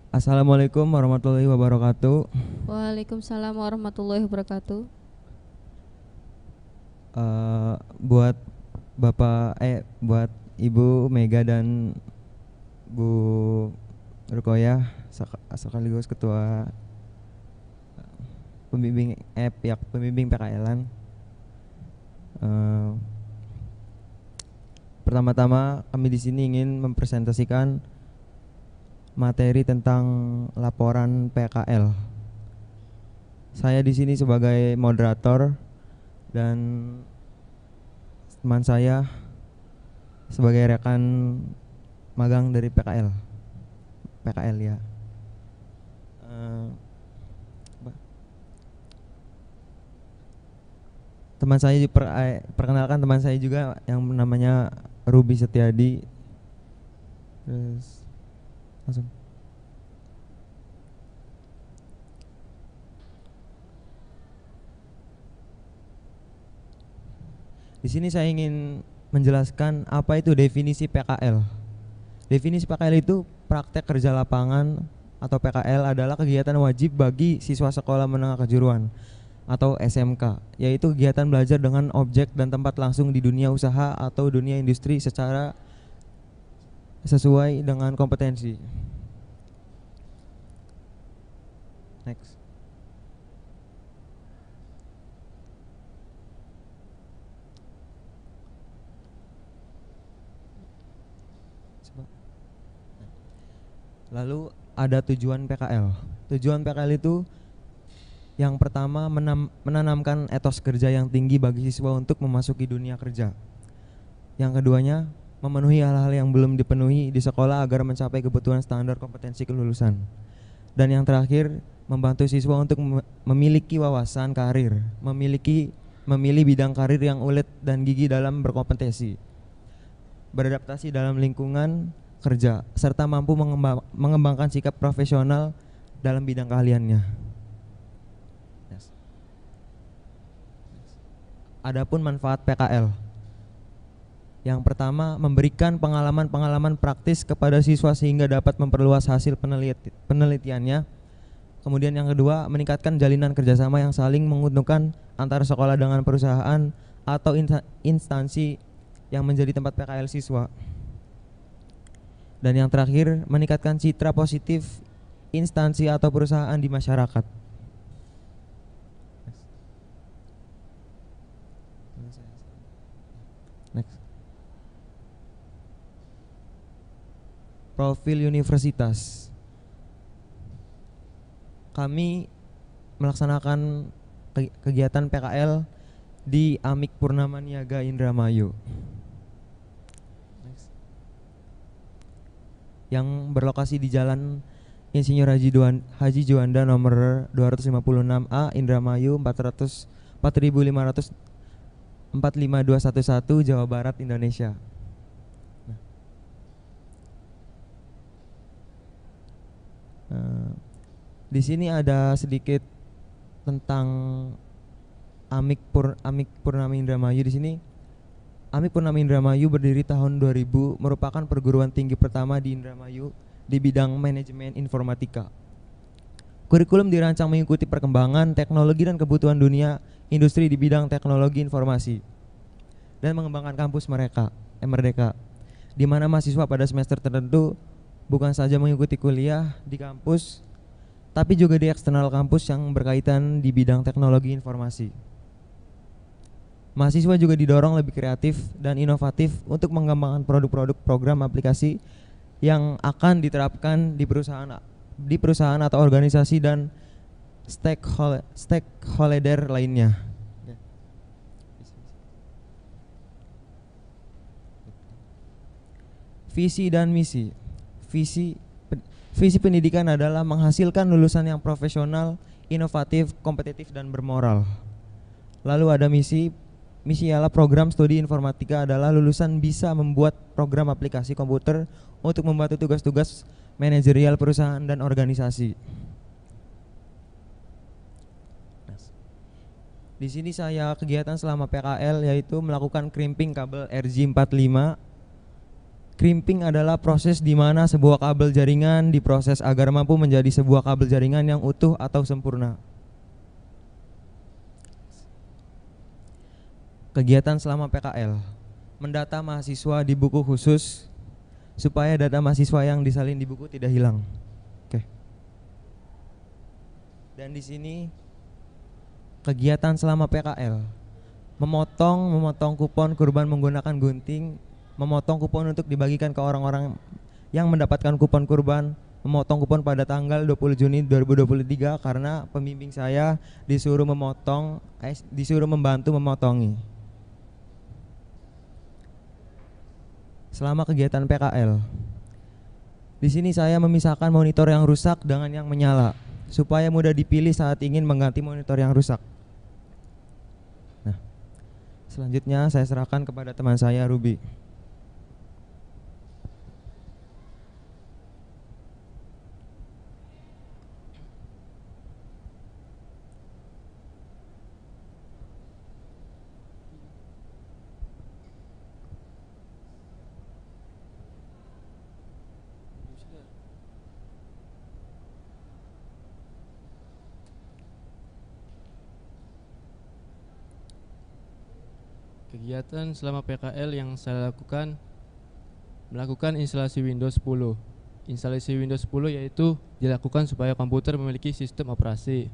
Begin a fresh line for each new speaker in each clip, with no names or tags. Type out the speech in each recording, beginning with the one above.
Assalamualaikum warahmatullahi wabarakatuh.
Waalaikumsalam warahmatullahi wabarakatuh.
Buat buat Ibu Mega dan Bu Rukoyah sekaligus ketua pihak pembimbing PKL-an. Pertama-tama kami di sini ingin mempresentasikan materi tentang laporan PKL. Saya di sini sebagai moderator dan teman saya sebagai rekan magang dari PKL ya. Teman saya perkenalkan teman saya juga yang namanya Ruby Setiadi. Terus langsung. Di sini saya ingin menjelaskan apa itu definisi PKL. Definisi PKL itu praktek kerja lapangan atau PKL adalah kegiatan wajib bagi siswa sekolah menengah kejuruan atau SMK, yaitu kegiatan belajar dengan objek dan tempat langsung di dunia usaha atau dunia industri secara sesuai dengan kompetensi. Next. Lalu ada tujuan PKL. Tujuan PKL itu yang pertama menanamkan etos kerja yang tinggi bagi siswa untuk memasuki dunia kerja. Yang keduanya memenuhi hal-hal yang belum dipenuhi di sekolah agar mencapai kebutuhan standar kompetensi kelulusan. Dan yang terakhir membantu siswa untuk memiliki wawasan karir, memilih bidang karir yang ulet dan gigih dalam berkompetensi, beradaptasi dalam lingkungan kerja, serta mampu mengembangkan sikap profesional dalam bidang keahliannya. Adapun manfaat PKL. Yang pertama, memberikan pengalaman-pengalaman praktis kepada siswa sehingga dapat memperluas hasil penelitiannya. Kemudian yang kedua, meningkatkan jalinan kerjasama yang saling menguntungkan antara sekolah dengan perusahaan atau instansi yang menjadi tempat PKL siswa. Dan yang terakhir, meningkatkan citra positif instansi atau perusahaan di masyarakat. Next. Profil universitas. Kami melaksanakan kegiatan PKL di Amik Purnama Niaga Indramayu yang berlokasi di Jalan Insinyur Haji Juanda nomor 256A, Indramayu 45211, Jawa Barat, Indonesia. Di sini ada sedikit tentang Amik Purnama Indramayu. Di sini Amik Purnama Indramayu berdiri tahun 2000, merupakan perguruan tinggi pertama di Indramayu di bidang manajemen informatika. Kurikulum dirancang mengikuti perkembangan teknologi dan kebutuhan dunia industri di bidang teknologi informasi dan mengembangkan kampus Merdeka, di mana mahasiswa pada semester tertentu bukan saja mengikuti kuliah di kampus, tapi juga di eksternal kampus yang berkaitan di bidang teknologi informasi. Mahasiswa juga didorong lebih kreatif dan inovatif untuk mengembangkan produk-produk program aplikasi yang akan diterapkan di perusahaan atau organisasi dan stakeholder lainnya. Visi dan misi. Visi pendidikan adalah menghasilkan lulusan yang profesional, inovatif, kompetitif, dan bermoral. Lalu ada misi. Misi ialah program studi informatika adalah lulusan bisa membuat program aplikasi komputer untuk membantu tugas-tugas manajerial perusahaan dan organisasi. Di sini saya kegiatan selama PKL yaitu melakukan crimping kabel RJ45 Crimping adalah proses di mana sebuah kabel jaringan diproses agar mampu menjadi sebuah kabel jaringan yang utuh atau sempurna. Kegiatan selama PKL: mendata mahasiswa di buku khusus supaya data mahasiswa yang disalin di buku tidak hilang. Oke. Dan di sini kegiatan selama PKL: memotong kupon kurban menggunakan gunting, memotong kupon untuk dibagikan ke orang-orang yang mendapatkan kupon kurban, memotong kupon pada tanggal 20 Juni 2023 karena pembimbing saya disuruh membantu memotongi. Selama kegiatan PKL, di sini saya memisahkan monitor yang rusak dengan yang menyala supaya mudah dipilih saat ingin mengganti monitor yang rusak. Nah, selanjutnya saya serahkan kepada teman saya Ruby.
Kegiatan selama PKL yang saya lakukan, melakukan instalasi Windows 10. Instalasi Windows 10 yaitu dilakukan supaya komputer memiliki sistem operasi.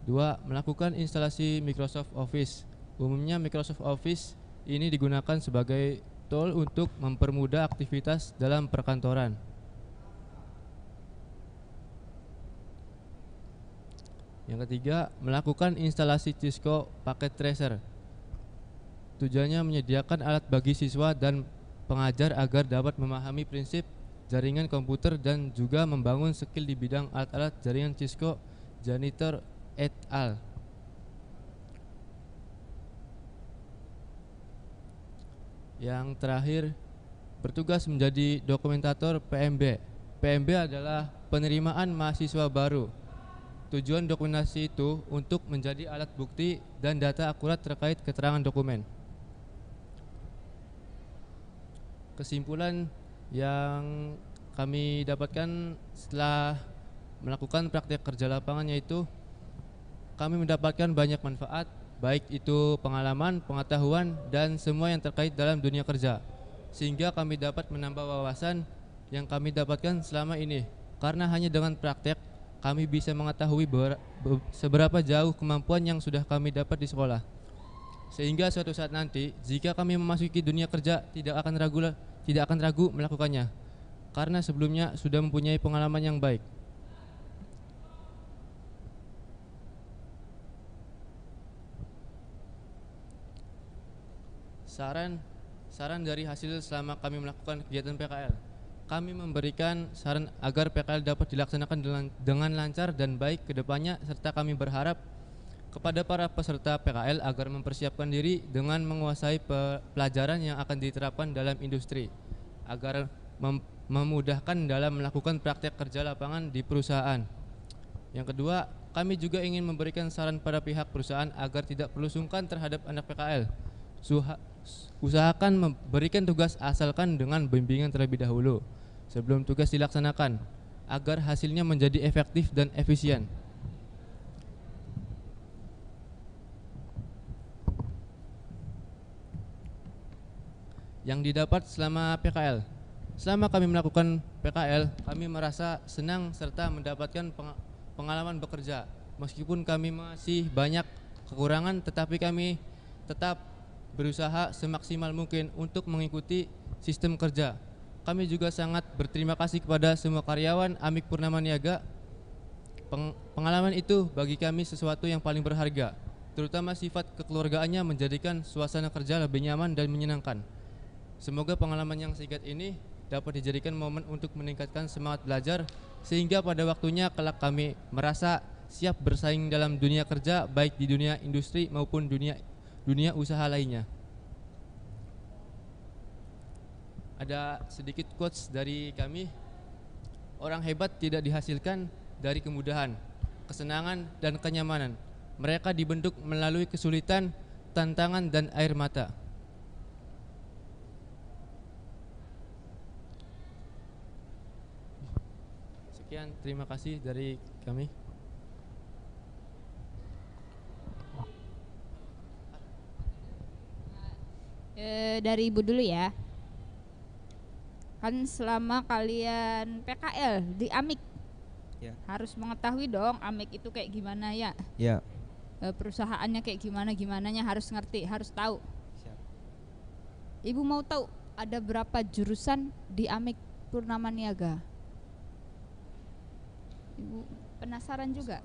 Dua, melakukan instalasi Microsoft Office. Umumnya Microsoft Office ini digunakan sebagai tool untuk mempermudah aktivitas dalam perkantoran. Yang ketiga, melakukan instalasi Cisco Packet Tracer. Tujuannya menyediakan alat bagi siswa dan pengajar agar dapat memahami prinsip jaringan komputer dan juga membangun skill di bidang alat-alat jaringan Cisco Janitor et al. Yang terakhir, bertugas menjadi dokumentator PMB. PMB adalah penerimaan mahasiswa baru. Tujuan dokumentasi itu untuk menjadi alat bukti dan data akurat terkait keterangan dokumen. Kesimpulan yang kami dapatkan setelah melakukan praktek kerja lapangan yaitu kami mendapatkan banyak manfaat, baik itu pengalaman, pengetahuan, dan semua yang terkait dalam dunia kerja, sehingga kami dapat menambah wawasan yang kami dapatkan selama ini. Karena hanya dengan praktek kami bisa mengetahui seberapa jauh kemampuan yang sudah kami dapat di sekolah, sehingga suatu saat nanti jika kami memasuki dunia kerja tidak akan ragu melakukannya, karena sebelumnya sudah mempunyai pengalaman yang baik. Saran dari hasil selama kami melakukan kegiatan PKL. Kami memberikan saran agar PKL dapat dilaksanakan dengan lancar dan baik ke depannya, serta kami berharap kepada para peserta PKL agar mempersiapkan diri dengan menguasai pelajaran yang akan diterapkan dalam industri, agar memudahkan dalam melakukan praktek kerja lapangan di perusahaan. Yang kedua, kami juga ingin memberikan saran pada pihak perusahaan agar tidak perlu sungkan terhadap anak PKL. Usahakan memberikan tugas asalkan dengan bimbingan terlebih dahulu sebelum tugas dilaksanakan, agar hasilnya menjadi efektif dan efisien. Yang didapat selama PKL. Selama kami melakukan PKL, kami merasa senang serta mendapatkan pengalaman bekerja. Meskipun kami masih banyak kekurangan, tetapi kami tetap berusaha semaksimal mungkin untuk mengikuti sistem kerja. Kami juga sangat berterima kasih kepada semua karyawan Amik Purnama Niaga. Pengalaman itu bagi kami sesuatu yang paling berharga, terutama sifat kekeluargaannya menjadikan suasana kerja lebih nyaman dan menyenangkan. Semoga pengalaman yang singkat ini dapat dijadikan momen untuk meningkatkan semangat belajar, sehingga pada waktunya kelak kami merasa siap bersaing dalam dunia kerja, baik di dunia industri maupun dunia usaha lainnya. Ada sedikit quotes dari kami. Orang hebat tidak dihasilkan dari kemudahan, kesenangan, dan kenyamanan. Mereka dibentuk melalui kesulitan tantangan dan air mata. Sekian, terima kasih dari kami.
Dari Ibu dulu ya. Kan selama kalian PKL di AMIK,
Ya.
harus mengetahui dong AMIK itu kayak gimana ya.
Ya.
Perusahaannya kayak gimananya harus ngerti, harus tahu.
Siap.
Ibu mau tahu ada berapa jurusan di AMIK Purnama Niaga? Ibu penasaran juga?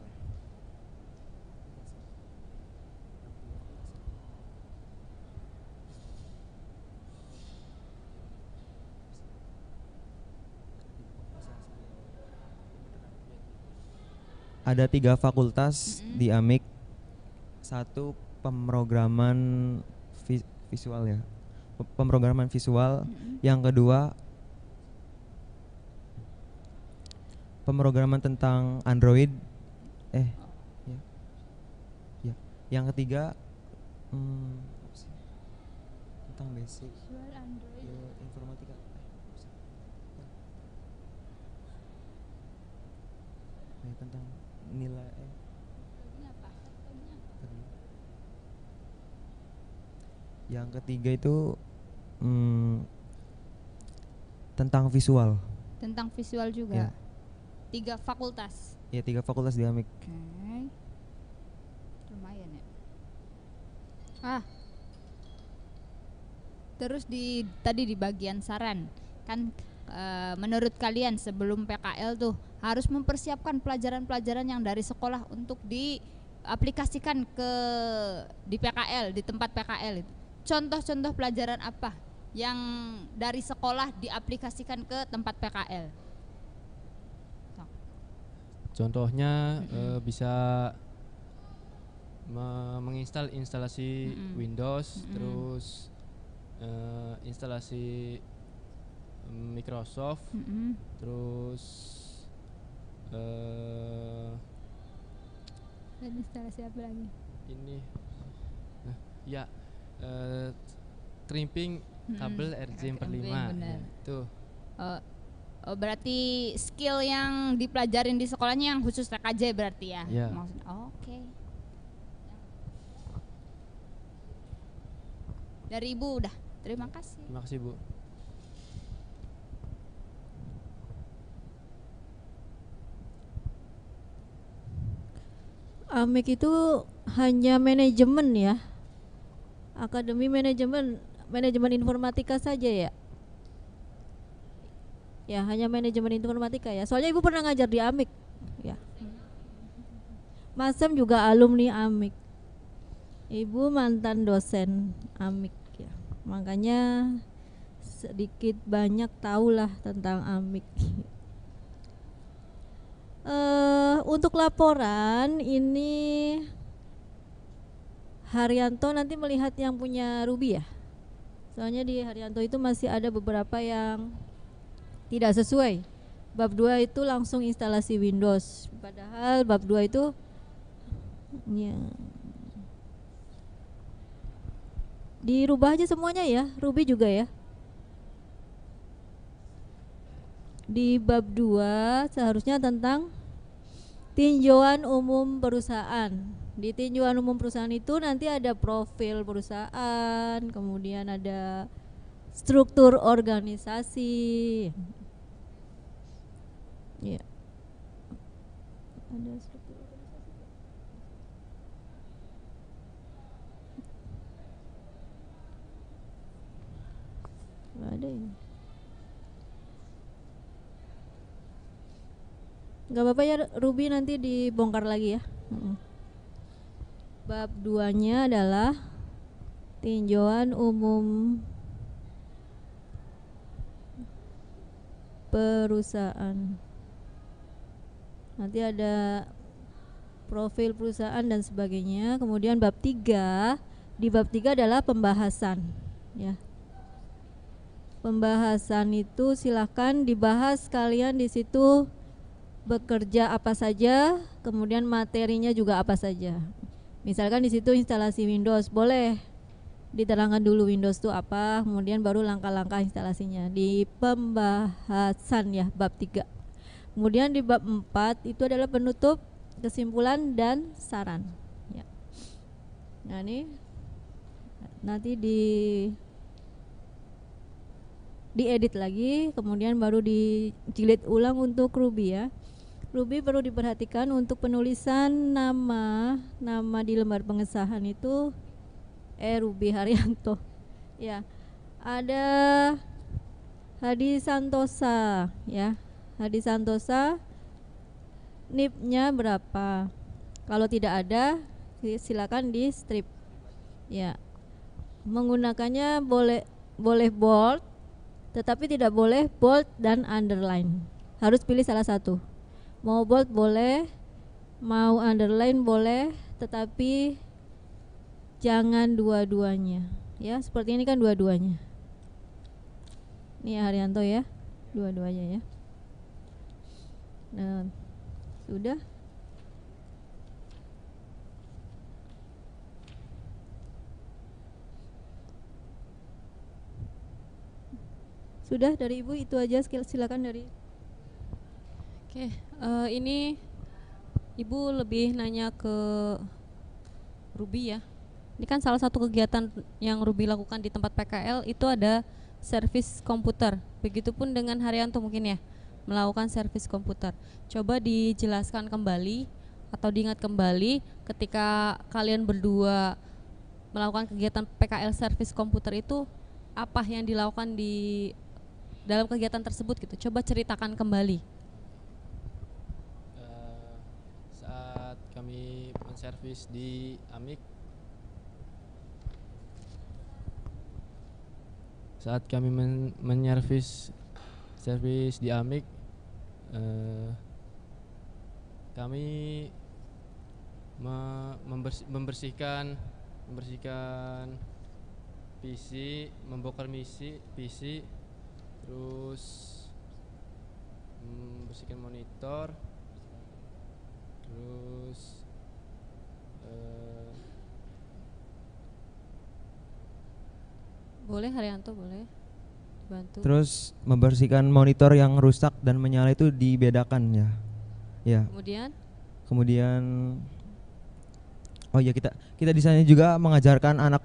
Ada 3 fakultas
Mm-mm.
di AMIK. Satu pemrograman visual ya. Pemrograman visual.
Mm-mm.
Yang kedua pemrograman tentang Android. Ya. Ya. Yang ketiga apa sih? Tentang basic informatika. Tentang nilai Yang ketiga itu tentang visual.
Tentang visual juga.
Ya.
3 fakultas.
Ya, 3 fakultas di AMIK.
Oke. Lumayan ya. Terus tadi di bagian saran kan, menurut kalian sebelum PKL tuh harus mempersiapkan pelajaran-pelajaran yang dari sekolah untuk diaplikasikan di PKL, di tempat PKL itu. Contoh-contoh pelajaran apa yang dari sekolah diaplikasikan ke tempat PKL?
Contohnya bisa menginstal instalasi Windows, terus instalasi Microsoft, terus
Dan instalasi apa lagi?
ini crimping kabel RJ45
benar.
tuh.
Berarti skill yang dipelajarin di sekolahnya yang khusus TKJ berarti ya?
Iya.
Oke. Dari Ibu udah, terima kasih.
Terima kasih, Bu.
AMIK itu hanya manajemen ya, akademi manajemen informatika saja ya. Ya, hanya manajemen informatika ya. Soalnya Ibu pernah ngajar di AMIK ya. Mas Sam juga alumni AMIK. Ibu mantan dosen AMIK ya. Makanya sedikit banyak tahulah tentang AMIK. Untuk laporan ini Haryanto nanti melihat yang punya Ruby ya. Soalnya di Haryanto itu masih ada beberapa yang tidak sesuai. Bab 2 itu langsung instalasi Windows. Padahal bab 2 itu ya, dirubah aja semuanya ya, Ruby juga ya. Di bab 2 seharusnya tentang tinjauan umum perusahaan. Di tinjauan umum perusahaan itu nanti ada profil perusahaan, kemudian ada struktur organisasi. Ya. Ada struktur organisasi. Nggak ada ini. Gak apa-apa ya, Ruby nanti dibongkar lagi ya. Bab 2-nya adalah tinjauan umum perusahaan. Nanti ada profil perusahaan dan sebagainya. Kemudian bab 3, di bab 3 adalah pembahasan ya. Pembahasan itu silakan dibahas kalian di situ, bekerja apa saja, kemudian materinya juga apa saja. Misalkan di situ instalasi Windows, boleh diterangkan dulu Windows itu apa, kemudian baru langkah-langkah instalasinya di pembahasan ya bab 3. Kemudian di bab 4 itu adalah penutup, kesimpulan dan saran ya. Nah ini nanti diedit lagi, kemudian baru dijilid ulang untuk Ruby ya. Ruby perlu diperhatikan untuk penulisan nama di lembar pengesahan itu Ruby Haryanto ya. Ada Hadi Santosa ya. Hadi Santosa, NIP-nya berapa? Kalau tidak ada silakan di strip ya. Menggunakannya boleh bold, tetapi tidak boleh bold dan underline. Harus pilih salah satu. Mau bold boleh, mau underline boleh, tetapi jangan dua-duanya ya. Seperti ini kan dua-duanya. Ini Haryanto ya, dua-duanya ya. Nah, sudah. Sudah dari Ibu itu aja, silakan dari.
Oke, ini Ibu lebih nanya ke Ruby ya. Ini kan salah satu kegiatan yang Ruby lakukan di tempat PKL itu ada servis komputer. Begitupun dengan Haryanto mungkin ya, melakukan servis komputer. Coba dijelaskan kembali atau diingat kembali ketika kalian berdua melakukan kegiatan PKL servis komputer itu apa yang dilakukan di dalam kegiatan tersebut gitu. Coba ceritakan kembali.
Saat kami menservis di Amik, servis di Amik, kami membersihkan PC, membongkar PC, terus membersihkan monitor, terus
Boleh Haryanto, boleh dibantu.
Terus membersihkan monitor yang rusak dan menyala itu dibedakan ya. Ya. Kemudian oh ya, kita di sana juga mengajarkan anak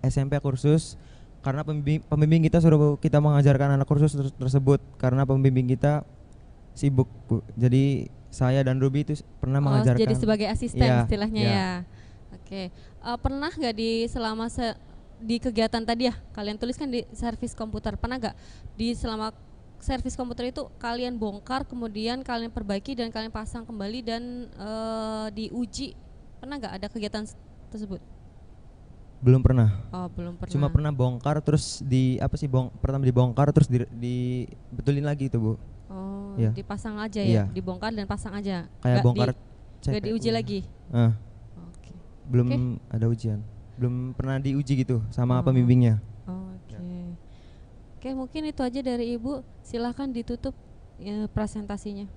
SMP kursus, karena pembimbing kita suruh kita mengajarkan anak kursus tersebut karena pembimbing kita sibuk, Bu. Jadi saya dan Ruby itu pernah mengajarkan.
Jadi sebagai asisten
ya,
istilahnya ya. Oke. Pernah nggak di kegiatan tadi ya kalian tuliskan di servis komputer, pernah nggak di selama servis komputer itu kalian bongkar kemudian kalian perbaiki dan kalian pasang kembali dan diuji, pernah nggak ada kegiatan tersebut?
Belum pernah.
Oh, belum pernah.
Cuma pernah bongkar terus pertama dibongkar terus dibetulin lagi itu, Bu.
Oh,
ya.
Dipasang aja ya,
Iya.
dibongkar dan pasang aja.
Kayak bongkar
nggak diuji lagi. Oke.
Belum ada ujian. Belum pernah diuji gitu sama pembimbingnya.
Oke. Oke, mungkin itu aja dari Ibu. Silahkan ditutup ya, presentasinya.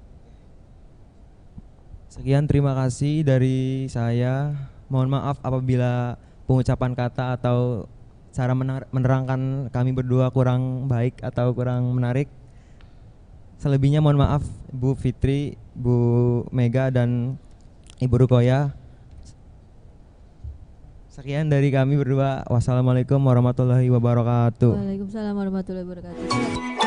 Sekian, terima kasih dari saya. Mohon maaf apabila pengucapan kata atau cara menerangkan kami berdua kurang baik atau kurang menarik. Selebihnya mohon maaf Bu Fitri, Bu Mega dan Ibu Rukoya. Sekian dari kami berdua. Wassalamualaikum warahmatullahi wabarakatuh.
Waalaikumsalam warahmatullahi wabarakatuh.